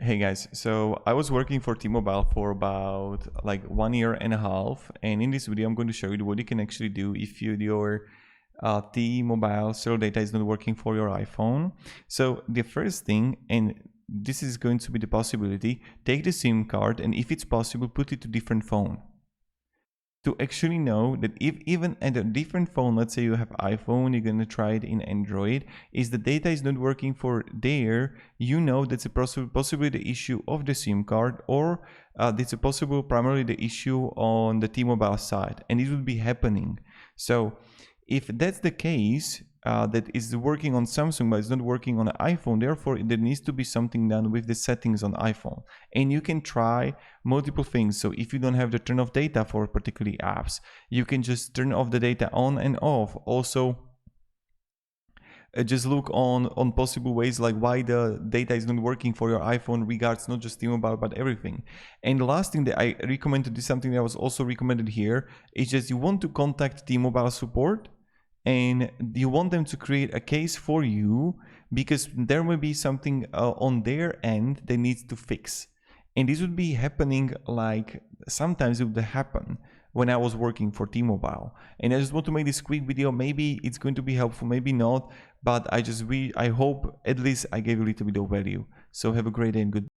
Hey guys, so I was working for T-Mobile for about like 1.5 years, and in this video I'm going to show you what you can actually do if your T-Mobile cellular data is not working for your iPhone. So the first thing, and this is going to be the possibility, take the SIM card and if it's possible put it to different phone. To actually know that if even at a different phone, let's say you have iPhone, you're gonna try it in Android, is the data is not working for there, you know that's a possibly the issue of the SIM card, or that's a possible primarily the issue on the T-Mobile side, and it will be happening. So if that's the case, that is working on Samsung but it's not working on an iPhone, therefore there needs to be something done with the settings on iPhone, and you can try multiple things. So if you don't have the turn off data for particular apps, you can just turn off the data on and off. Also just look on possible ways like why the data is not working for your iPhone regards not just T-Mobile but everything. And the last thing that I recommend to do, something that was also recommended here, is just you want to contact T-Mobile support and you want them to create a case for you because there may be something on their end they need to fix. And this would be happening, like sometimes it would happen when I was working for T-Mobile. And I just want to make this quick video. Maybe it's going to be helpful, maybe not, but I hope at least I gave a little bit of value. So have a great day and goodbye.